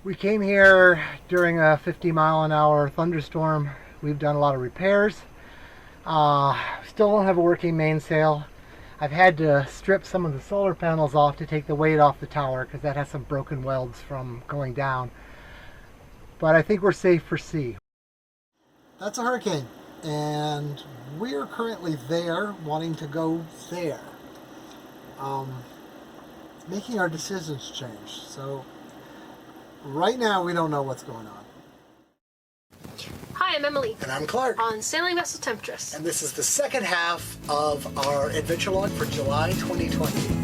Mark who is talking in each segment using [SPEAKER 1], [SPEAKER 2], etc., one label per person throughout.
[SPEAKER 1] We came here during a 50-mile-an-hour thunderstorm. We've done a lot of repairs. Still don't have a working mainsail. I've had to strip some of the solar panels off to take the weight off the tower because that has some broken welds from going down. But I think we're safe for sea. That's a hurricane, and we're currently there, wanting to go there. Making our decisions change. So right now we don't know what's going on.
[SPEAKER 2] Hi, I'm Emily.
[SPEAKER 1] And I'm Clark.
[SPEAKER 2] On Sailing Vessel Temptress.
[SPEAKER 1] And this is the second half of our adventure log for July 2020.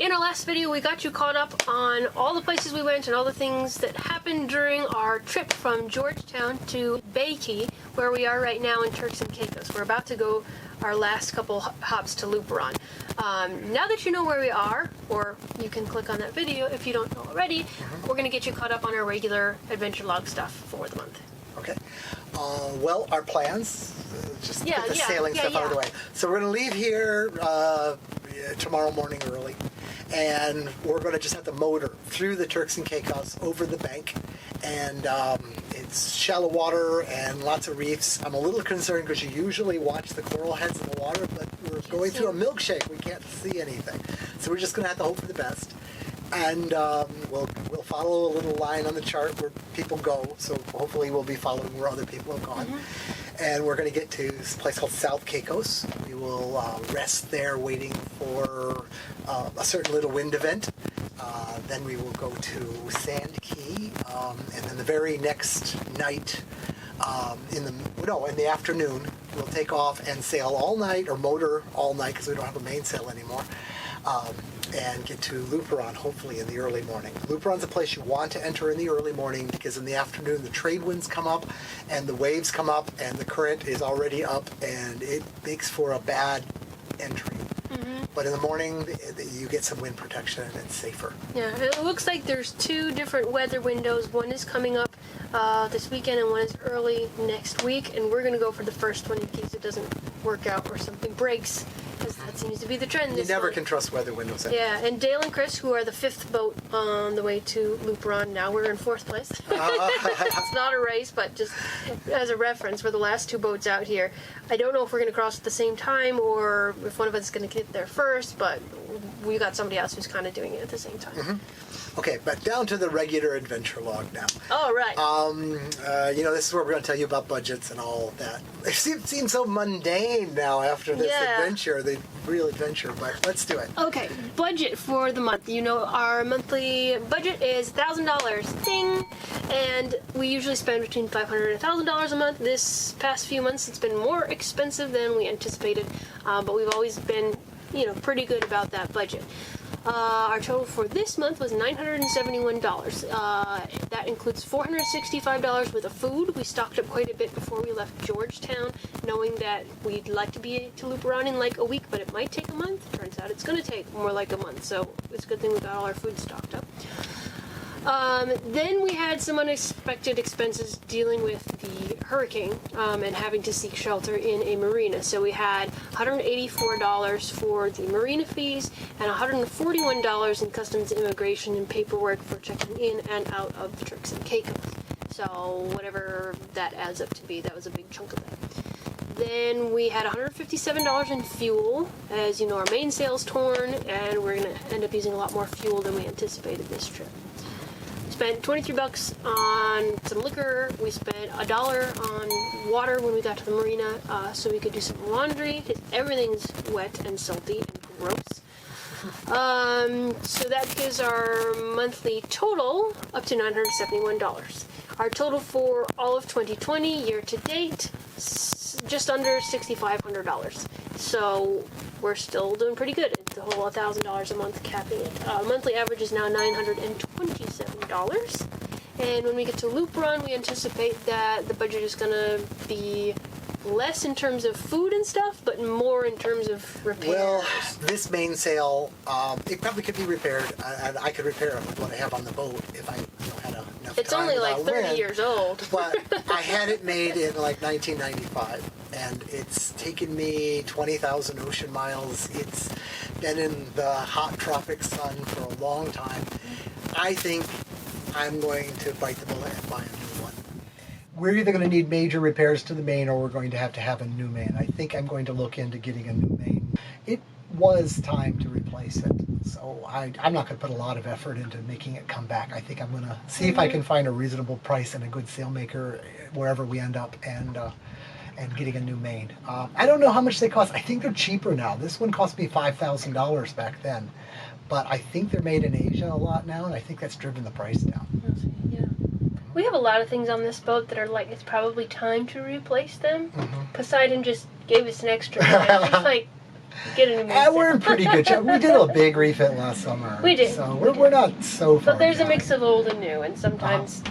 [SPEAKER 2] In our last video, we got you caught up on all the places we went and all the things that happened during our trip from Georgetown to Beatty, where we are right now in Turks and Caicos. We're about to go our last couple hops to Luperon. Now that you know where we are, or you can click on that video if you don't know already, we're going to get you caught up on our regular adventure log stuff for the month.
[SPEAKER 1] Okay. Well, our plans, just get the sailing stuff out of the way. So we're going to leave here tomorrow morning early, and we're going to just have to motor through the Turks and Caicos over the bank, and it's shallow water and lots of reefs. I'm a little concerned because you usually watch the coral heads in the water, but we're going through a milkshake. We can't see anything. So we're just going to have to hope for the best. And we'll follow a little line on the chart where people go, so hopefully we'll be following where other people have gone. And we're going to get to this place called South Caicos. We will rest there waiting for a certain little wind event. Then we will go to Sand Key, and then the very next night, in the afternoon, we'll take off and sail all night, or motor all night because we don't have a mainsail anymore. And get to Luperon, hopefully in the early morning. Luperon's a place you want to enter in the early morning because in the afternoon the trade winds come up and the waves come up and the current is already up and it makes for a bad entry. But in the morning you get some wind protection and it's safer.
[SPEAKER 2] Yeah, it looks like there's two different weather windows. One is coming up this weekend and one is early next week, and we're going to go for the first one in case it doesn't work out or something breaks, because that seems to be the trend.
[SPEAKER 1] You never can trust weather windows.
[SPEAKER 2] Yeah, and Dale and Chris, who are the fifth boat on the way to Luperon, now we're in fourth place. It's not a race, but just as a reference, we're the last two boats out here. I don't know if we're going to cross at the same time or if one of us is going to get there first, but we got somebody else who's kind of doing it at the same time.
[SPEAKER 1] Okay, but down to the regular adventure log now.
[SPEAKER 2] Oh, right.
[SPEAKER 1] This is where we're going to tell you about budgets and all of that. It seems so mundane now after this adventure, the real adventure, but let's do it.
[SPEAKER 2] Okay, budget for the month. You know, our monthly budget is $1,000. Ding! And we usually spend between $500 and $1,000 a month. This past few months, it's been more expensive than we anticipated, but we've always been, pretty good about that budget. Our total for this month was $971. That includes $465 worth of food. We stocked up quite a bit before we left Georgetown, knowing that we'd like to be to Luperon in like a week, but it might take a month. Turns out it's going to take more like a month, so it's a good thing we got all our food stocked up. Then we had some unexpected expenses dealing with the hurricane and having to seek shelter in a marina. So we had $184 for the marina fees and $141 in customs, immigration, and paperwork for checking in and out of the Turks and Caicos. So whatever that adds up to be, that was a big chunk of that. Then we had $157 in fuel. As you know, our mainsail's torn, and we're going to end up using a lot more fuel than we anticipated this trip. Spent $23 on some liquor. We spent $1 on water when we got to the marina, so we could do some laundry. Everything's wet and salty and gross. So that gives our monthly total up to $971. Our total for all of 2020, year to date, just under $6,500. So we're still doing pretty good. It's a whole $1,000 a month capping it. Monthly average is now $927. And when we get to Luperon, we anticipate that the budget is going to be less in terms of food and stuff, but more in terms of repairs.
[SPEAKER 1] Well, this mainsail, it probably could be repaired. I could repair it with what I have on the boat if I had enough
[SPEAKER 2] It's
[SPEAKER 1] time
[SPEAKER 2] only like
[SPEAKER 1] without
[SPEAKER 2] 30
[SPEAKER 1] wind.
[SPEAKER 2] years old.
[SPEAKER 1] But I had it made in like 1995, and it's taken me 20,000 ocean miles. It's been in the hot tropic sun for a long time. I think I'm going to bite the bullet and buy a new one. We're either going to need major repairs to the main, or we're going to have a new main. I think I'm going to look into getting a new main. It was time to replace it, so I'm not going to put a lot of effort into making it come back. I think I'm going to see if I can find a reasonable price and a good sailmaker wherever we end up, and getting a new main. I don't know how much they cost. I think they're cheaper now. This one cost me $5,000 back then, but I think they're made in Asia a lot now, and I think that's driven the price down.
[SPEAKER 2] Yeah. We have a lot of things on this boat that are like, it's probably time to replace them. Poseidon just gave us an extra time. Just like, get a new mainsail.
[SPEAKER 1] We're in pretty good shape. We did a big refit last summer.
[SPEAKER 2] We did.
[SPEAKER 1] So we're not so far
[SPEAKER 2] But there's a
[SPEAKER 1] behind.
[SPEAKER 2] mix of old and new, and sometimes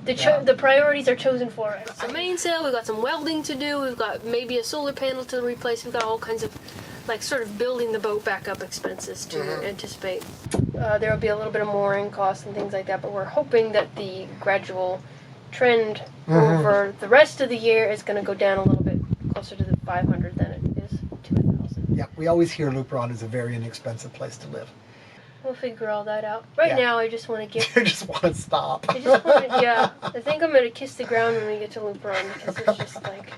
[SPEAKER 2] the priorities are chosen for us. So mainsail, we've got some welding to do, we've got maybe a solar panel to replace, we've got all kinds of like sort of building the boat back up expenses to anticipate. There will be a little bit of mooring costs and things like that, but we're hoping that the gradual trend over the rest of the year is going to go down a little bit closer to the 500 than it is to 1,000.
[SPEAKER 1] Yeah, we always hear Luperon is a very inexpensive place to live.
[SPEAKER 2] We'll figure all that out. Right now, I just want to get.
[SPEAKER 1] You just want to stop.
[SPEAKER 2] I just want to, yeah. I think I'm going to kiss the ground when we get to Luperon because it's just like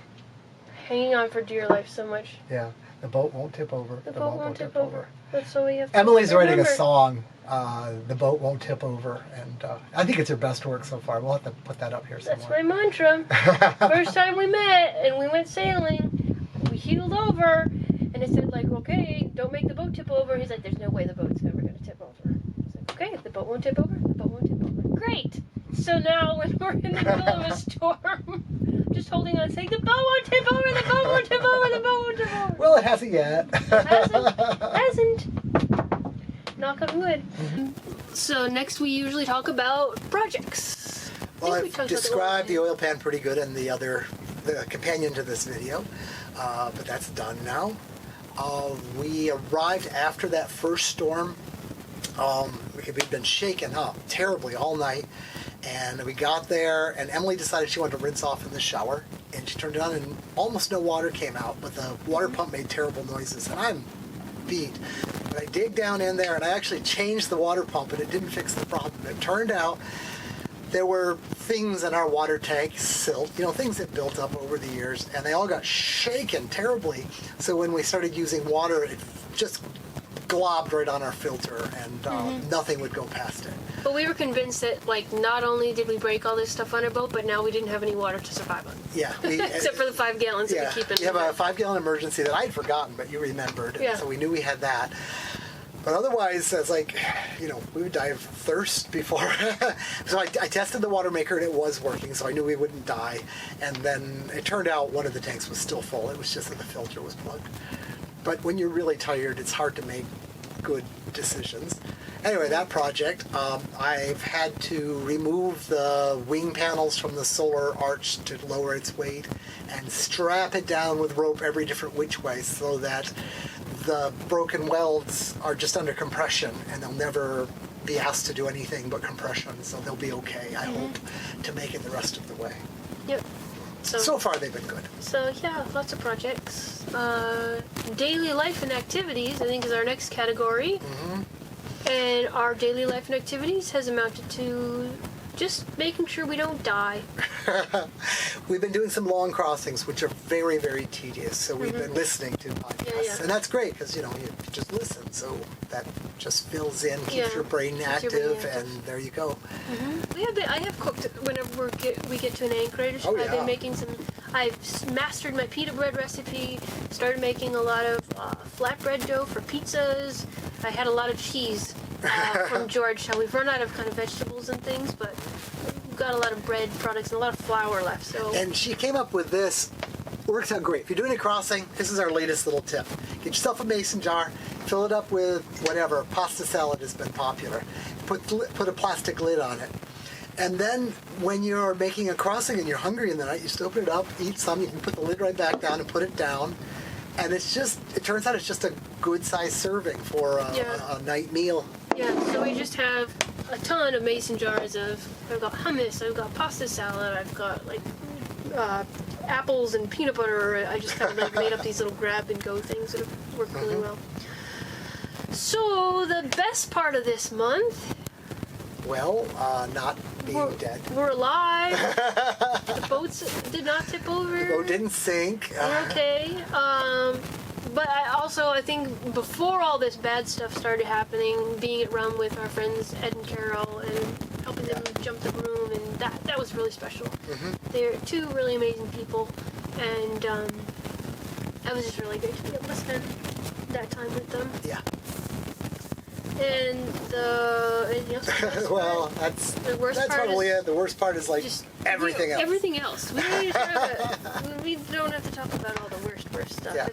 [SPEAKER 2] hanging on for dear life so much.
[SPEAKER 1] Yeah, the boat won't tip over.
[SPEAKER 2] The boat won't tip over. That's all we have to
[SPEAKER 1] Emily's writing a
[SPEAKER 2] remember.
[SPEAKER 1] song, The Boat Won't Tip Over, and I think it's her best work so far. We'll have to put that up here
[SPEAKER 2] That's
[SPEAKER 1] somewhere.
[SPEAKER 2] my mantra. First time we met and we went sailing, we heeled over, and I said like, okay, don't make the boat tip over. He's like, there's no way the boat's ever going to tip over. I was like, okay, if the boat won't tip over, the boat won't tip over. Great. So now when we're in the middle of a storm, just holding on, saying the boat won't tip over, the boat won't tip over, the boat won't tip over.
[SPEAKER 1] Well, it hasn't yet.
[SPEAKER 2] Hasn't. Knock on wood. So next we usually talk about projects.
[SPEAKER 1] Well, I've described the oil pan pretty good in the companion to this video, but that's done now. We arrived after that first storm. We'd been shaken up terribly all night, and we got there, and Emily decided she wanted to rinse off in the shower, and she turned it on, and almost no water came out, but the water pump made terrible noises, and I'm beat. But I dig down in there, and I actually changed the water pump, and it didn't fix the problem. It turned out there were things in our water tank, silt, things that built up over the years, and they all got shaken terribly. So when we started using water, it just globbed right on our filter, and nothing would go past it.
[SPEAKER 2] But we were convinced that, like, not only did we break all this stuff on our boat, but now we didn't have any water to survive on.
[SPEAKER 1] Yeah.
[SPEAKER 2] Except for the 5 gallons that we keep in.
[SPEAKER 1] We have a 5-gallon emergency that I'd forgotten, but you remembered,
[SPEAKER 2] Yeah.
[SPEAKER 1] so we knew we had that. But otherwise, it's like, we would die of thirst before. So I tested the water maker, and it was working, so I knew we wouldn't die. And then it turned out one of the tanks was still full. It was just that the filter was plugged. But when you're really tired, it's hard to make good decisions. Anyway, that project, I've had to remove the wing panels from the solar arch to lower its weight and strap it down with rope every different which way so that the broken welds are just under compression and they'll never be asked to do anything but compression, so they'll be okay, I hope, to make it the rest of the way.
[SPEAKER 2] Yep.
[SPEAKER 1] So far, they've been good.
[SPEAKER 2] So, yeah, lots of projects. Daily life and activities, I think, is our next category. And our daily life and activities has amounted to just making sure we don't die.
[SPEAKER 1] We've been doing some long crossings, which are very, very tedious. So we've been listening to podcasts.
[SPEAKER 2] Yeah.
[SPEAKER 1] And that's great because, you just listen. So that just fills in, keeps your brain
[SPEAKER 2] Keeps
[SPEAKER 1] active,
[SPEAKER 2] your brain active.
[SPEAKER 1] and there you go.
[SPEAKER 2] I have cooked whenever we get to an anchorage.
[SPEAKER 1] Oh,
[SPEAKER 2] I've
[SPEAKER 1] yeah.
[SPEAKER 2] been making I've mastered my pita bread recipe, started making a lot of flatbread dough for pizzas. I had a lot of cheese from Georgetown. We've run out of kind of vegetables and things, but we've got a lot of bread products and a lot of flour left. So
[SPEAKER 1] And she came up with this. Works out great. If you're doing a crossing, this is our latest little tip. Get yourself a mason jar, fill it up with whatever. Pasta salad has been popular. Put a plastic lid on it. And then when you're making a crossing and you're hungry in the night, you just open it up, eat some, you can put the lid right back down and put it down. And it turns out it's just a good sized serving for a night meal.
[SPEAKER 2] Yeah, so we just have a ton of mason jars I've got hummus, I've got pasta salad, I've got like apples and peanut butter. I just kind of like made up these little grab and go things that have worked really well. So the best part of this month,
[SPEAKER 1] well, not being dead.
[SPEAKER 2] We're alive. The boats did not tip over.
[SPEAKER 1] The boat didn't sink.
[SPEAKER 2] We're okay. But I think before all this bad stuff started happening, being at Rum with our friends Ed and Carol and helping them jump the broom, and that was really special. They're two really amazing people, and that was just really great to be able to spend that time with them.
[SPEAKER 1] Yeah.
[SPEAKER 2] And anything else?
[SPEAKER 1] Well, that's probably it. The worst part is like just everything else.
[SPEAKER 2] Everything else. We don't, we don't have to talk about all the worst stuff.
[SPEAKER 1] Yeah.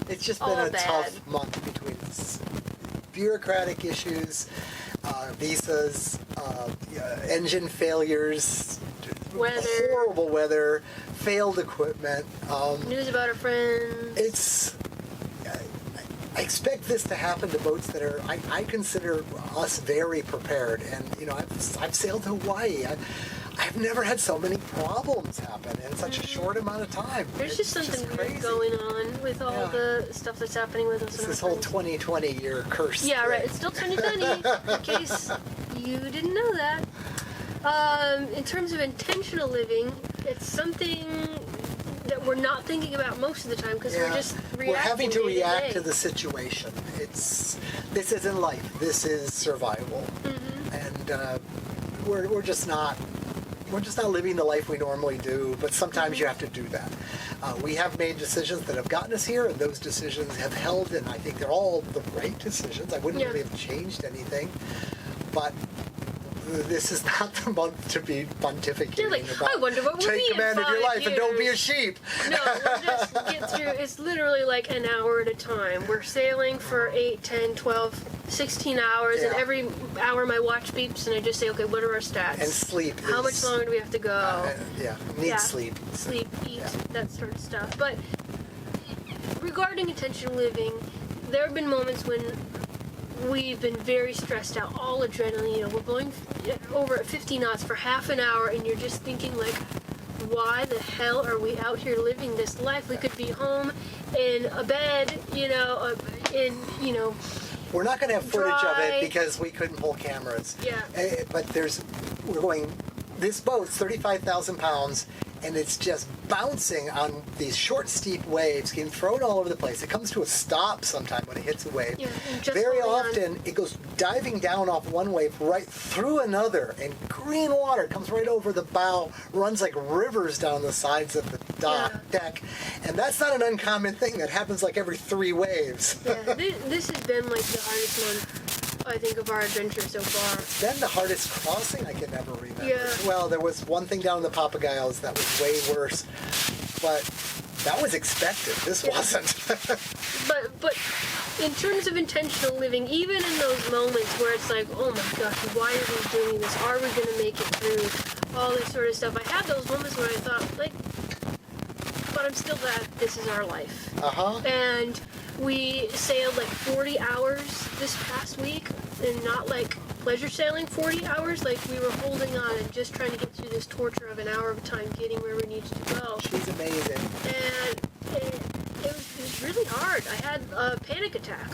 [SPEAKER 2] It's
[SPEAKER 1] just
[SPEAKER 2] all
[SPEAKER 1] been a
[SPEAKER 2] bad.
[SPEAKER 1] tough month between bureaucratic issues, visas, engine failures, horrible weather, failed equipment.
[SPEAKER 2] News about our friends.
[SPEAKER 1] I expect this to happen to boats that are, I consider us very prepared. And, I've sailed to Hawaii. I've never had so many problems happen in such a short amount of time.
[SPEAKER 2] There's just something weird going on with all the stuff that's happening with us.
[SPEAKER 1] It's this whole 2020 year curse.
[SPEAKER 2] Yeah, right. It's still 2020, in case you didn't know that. In terms of intentional living, it's something that we're not thinking about most of the time because we're just reacting.
[SPEAKER 1] We're having to react to the situation. This isn't life. This is survival, and we're just not living the life we normally do. But sometimes you have to do that. We have made decisions that have gotten us here, and those decisions have held, and I think they're all the right decisions. I wouldn't really have changed anything, but this is not the month to be pontificating about.
[SPEAKER 2] I wonder what we'll
[SPEAKER 1] take command of your life and don't be a sheep.
[SPEAKER 2] No, we'll just get through. It's literally like an hour at a time. We're sailing for 8, 10, 12, 16 hours, and every hour my watch beeps, and I just say, okay, what are our stats?
[SPEAKER 1] And sleep.
[SPEAKER 2] How much longer do we have to go?
[SPEAKER 1] Need sleep.
[SPEAKER 2] Sleep, eat, that sort of stuff. But regarding intentional living, there have been moments when we've been very stressed out, all adrenaline, we're going over at 50 knots for half an hour, and you're just thinking, like, why the hell are we out here living this life? We could be home in a bed,
[SPEAKER 1] We're not going to have footage
[SPEAKER 2] dry.
[SPEAKER 1] of it because we couldn't pull cameras.
[SPEAKER 2] Yeah.
[SPEAKER 1] But this boat's 35,000 pounds, and it's just bouncing on these short, steep waves, getting thrown all over the place. It comes to a stop sometime when it hits a wave.
[SPEAKER 2] Yeah,
[SPEAKER 1] Very often, it goes diving down off one wave right through another, and green water comes right over the bow, runs like rivers down the sides of the deck. And that's not an uncommon thing. That happens like every 3 waves.
[SPEAKER 2] Yeah, this has been like the hardest month, I think, of our adventure so far.
[SPEAKER 1] It's been the hardest crossing I can ever remember.
[SPEAKER 2] Yeah.
[SPEAKER 1] Well, there was one thing down in the Papagayos that was way worse, but that was expected. This wasn't.
[SPEAKER 2] But in terms of intentional living, even in those moments where it's like, oh my gosh, why are we doing this? Are we going to make it through? All this sort of stuff. I had those moments where I thought, but I'm still glad this is our life. And we sailed like 40 hours this past week, and not like pleasure sailing 40 hours, like we were holding on and just trying to get through this torture of an hour of time getting where we needed to go.
[SPEAKER 1] She's amazing.
[SPEAKER 2] And it was really hard. I had a panic attack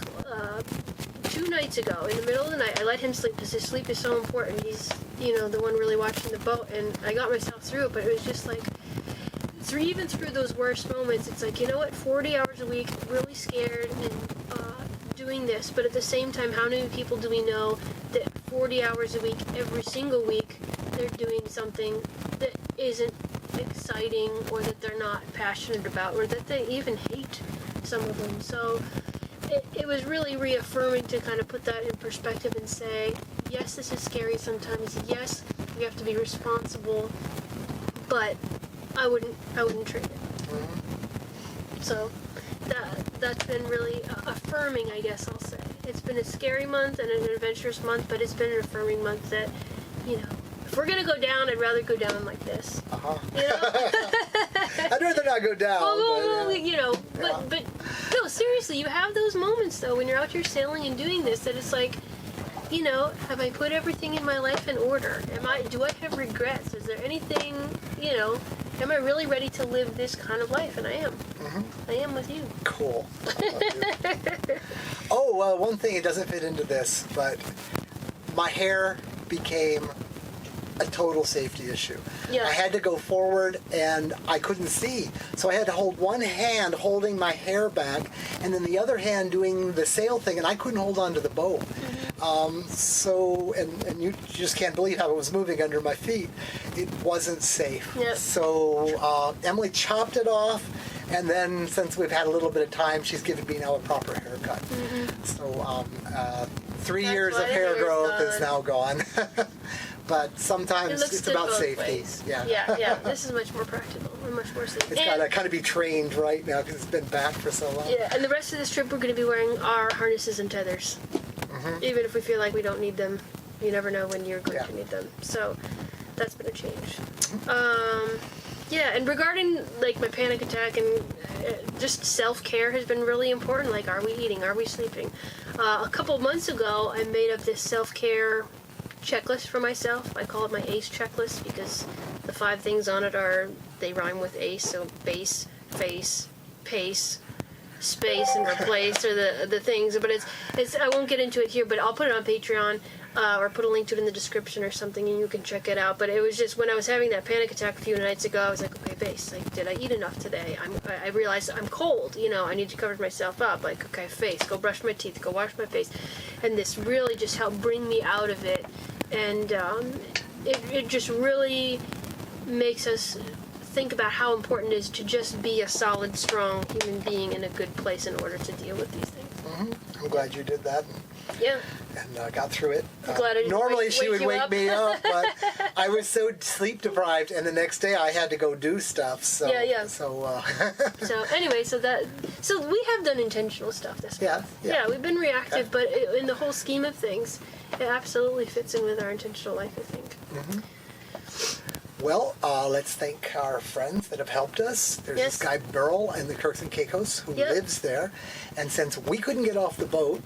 [SPEAKER 2] 2 nights ago in the middle of the night. I let him sleep because his sleep is so important. He's, the one really watching the boat, and I got myself through it, but it was just like, even through those worst moments, it's like, 40 hours a week, really scared and doing this, but at the same time, how many people do we know that 40 hours a week, every single week, they're doing something that isn't exciting, or that they're not passionate about, or that they even hate, some of them. So it was really reaffirming to kind of put that in perspective and say, yes, this is scary sometimes, yes, we have to be responsible, but I wouldn't trade it. So that's been really affirming, I guess I'll say. It's been a scary month and an adventurous month, but it's been an affirming month that, if we're gonna go down, I'd rather go down like this. You know?
[SPEAKER 1] I'd rather not go down.
[SPEAKER 2] You know, but no, seriously, you have those moments though when you're out here sailing and doing this that it's like, you know, have I put everything in my life in order? Do I have regrets? Is there anything, you know, am I really ready to live this kind of life? And I am. I am with you.
[SPEAKER 1] Cool. Oh, one thing, it doesn't fit into this, but my hair became a total safety issue.
[SPEAKER 2] Yeah.
[SPEAKER 1] I had to go forward and I couldn't see. So I had to hold one hand holding my hair back and then the other hand doing the sail thing, and I couldn't hold on to the boat. And you just can't believe how it was moving under my feet. It wasn't safe.
[SPEAKER 2] Yep.
[SPEAKER 1] So Emily chopped it off, and then since we've had a little bit of time, she's given me now a proper haircut. So 3 years of hair growth is now gone. But sometimes it's about safety.
[SPEAKER 2] Ways.
[SPEAKER 1] Yeah.
[SPEAKER 2] Yeah. This is much more practical and much more safe.
[SPEAKER 1] It's got to kind of be trained right now because it's been back for so long.
[SPEAKER 2] Yeah, and the rest of this trip we're going to be wearing our harnesses and tethers. Even if we feel like we don't need them, you never know when you're going to need them. So that's been a change. Yeah, and regarding like my panic attack and just self-care has been really important. Like, are we eating? Are we sleeping? A couple of months ago, I made up this self-care checklist for myself. I call it my ACE checklist because the 5 things on it they rhyme with ACE, so base, face, pace, space, and replace are the things. But it's I won't get into it here, but I'll put it on Patreon or put a link to it in the description or something, and you can check it out. But it was just when I was having that panic attack a few nights ago, I was like, okay, base, like, did I eat enough today? I realized I'm cold, you know, I need to cover myself up. Like, okay, face, go brush my teeth, go wash my face. And this really just helped bring me out of it. And it just really makes us think about how important it is to just be a solid, strong human being in a good place in order to deal with these things.
[SPEAKER 1] I'm glad you did that.
[SPEAKER 2] Yeah.
[SPEAKER 1] And got through it.
[SPEAKER 2] I'm glad I didn't
[SPEAKER 1] normally she would wake
[SPEAKER 2] up.
[SPEAKER 1] me up, but I was so sleep deprived, and the next day I had to go do stuff. So
[SPEAKER 2] Yeah.
[SPEAKER 1] So
[SPEAKER 2] So anyway, so we have done intentional stuff this month.
[SPEAKER 1] Yeah.
[SPEAKER 2] We've been reactive, but in the whole scheme of things, it absolutely fits in with our intentional life, I think.
[SPEAKER 1] Well, let's thank our friends that have helped us. There's this guy Burl in the Turks and Caicos who lives there, and since we couldn't get off the boat,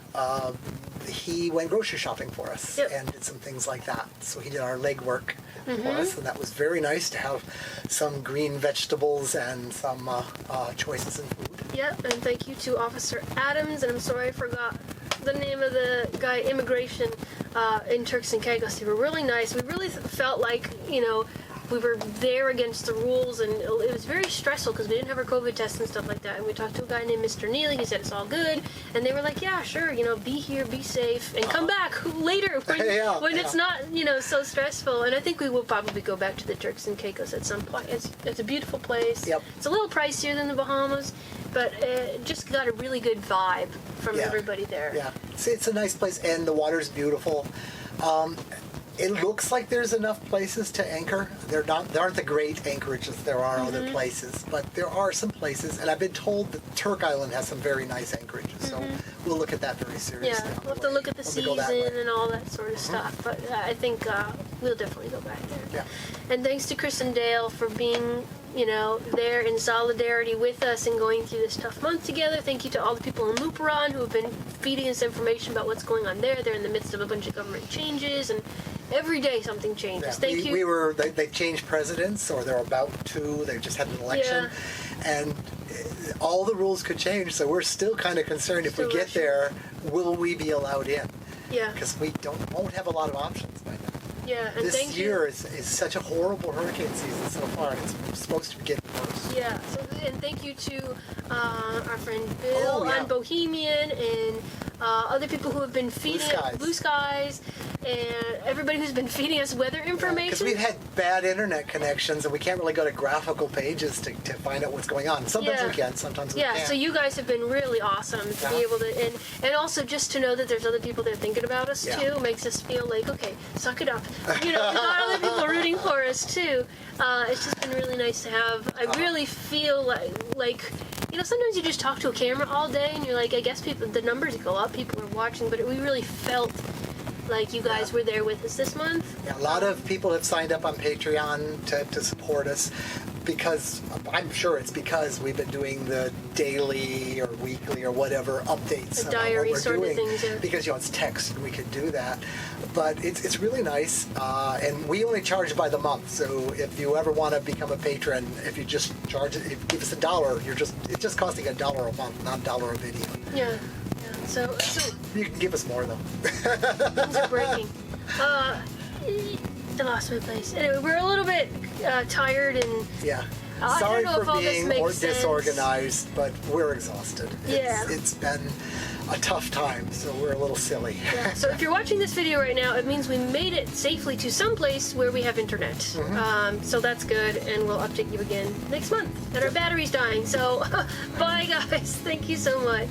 [SPEAKER 1] he went grocery shopping for us and did some things like that. So he did our legwork for us, and that was very nice to have some green vegetables and some choices in food.
[SPEAKER 2] Yep, and thank you to Officer Adams, and I'm sorry I forgot the name of the guy, Immigration, in Turks and Caicos. They were really nice. We really felt like, you know, we were there against the rules, and it was very stressful because we didn't have our COVID tests and stuff like that. And we talked to a guy named Mr. Neely. He said it's all good, and they were like, "Yeah, sure, you know, be here, be safe, and come back later when it's not, you know, so stressful." And I think we will probably go back to the Turks and Caicos at some point. It's a beautiful place.
[SPEAKER 1] Yep.
[SPEAKER 2] It's a little pricier than the Bahamas, but just got a really good vibe from everybody there.
[SPEAKER 1] Yeah, it's a nice place, and the water's beautiful. It looks like there's enough places to anchor. There aren't the great anchorages there are other places, but there are some places, and I've been told that Turk Island has some very nice anchorages, so we'll look at that very seriously.
[SPEAKER 2] Yeah, we'll have to look at the season and all that sort of stuff, but I think we'll definitely go back there.
[SPEAKER 1] Yeah.
[SPEAKER 2] And thanks to Chris and Dale for being, you know, there in solidarity with us and going through this tough month together. Thank you to all the people in Luperon who have been feeding us information about what's going on there. They're in the midst of a bunch of government changes, and every day something changes.
[SPEAKER 1] Yeah,
[SPEAKER 2] Thank you.
[SPEAKER 1] They changed presidents, or they're about to. They just had an election, and all the rules could change. So we're still kind of concerned if we get there, will we be allowed in?
[SPEAKER 2] Yeah.
[SPEAKER 1] Because we won't have a lot of options by then.
[SPEAKER 2] Yeah, and
[SPEAKER 1] this year is such a horrible hurricane season so far. It's supposed to get worse.
[SPEAKER 2] Yeah. So, and thank you to our friend Bill on Bohemian and other people who have been feeding us Blue Skies, and everybody who's been feeding us weather information.
[SPEAKER 1] Because we've had bad internet connections, and we can't really go to graphical pages to find out what's going on. Sometimes we can, sometimes we can't.
[SPEAKER 2] Yeah, so you guys have been really awesome to be able to, and also just to know that there's other people that are thinking about us too, makes us feel like, okay, suck it up. You know, we've got other people rooting for us too. It's just been really nice to have. I really feel like, you know, sometimes you just talk to a camera all day and you're like, I guess the numbers go up, people are watching, but we really felt Like you guys were there with us this month.
[SPEAKER 1] Yeah, a lot of people have signed up on Patreon to support us because I'm sure it's because we've been doing the daily or weekly or whatever updates
[SPEAKER 2] A
[SPEAKER 1] about
[SPEAKER 2] diary
[SPEAKER 1] what we're
[SPEAKER 2] sort
[SPEAKER 1] doing.
[SPEAKER 2] of things. Yeah.
[SPEAKER 1] Because it's text and we could do that, but it's really nice, and we only charge by the month. So if you ever want to become a patron, if you just charge it, if you give us $1, it's just costing $1 a month, not $1 a video.
[SPEAKER 2] Yeah. So
[SPEAKER 1] You can give us more though.
[SPEAKER 2] things are breaking. I lost my place. Anyway, we're a little bit tired and
[SPEAKER 1] Yeah.
[SPEAKER 2] I
[SPEAKER 1] Sorry
[SPEAKER 2] don't know
[SPEAKER 1] for
[SPEAKER 2] if all this
[SPEAKER 1] being
[SPEAKER 2] makes sense.
[SPEAKER 1] disorganized, but we're exhausted.
[SPEAKER 2] Yeah.
[SPEAKER 1] It's been a tough time, so we're a little silly.
[SPEAKER 2] Yeah, so if you're watching this video right now, it means we made it safely to some place where we have internet. So that's good, and we'll update you again next month that our battery's dying. So bye, guys. Thank you so much.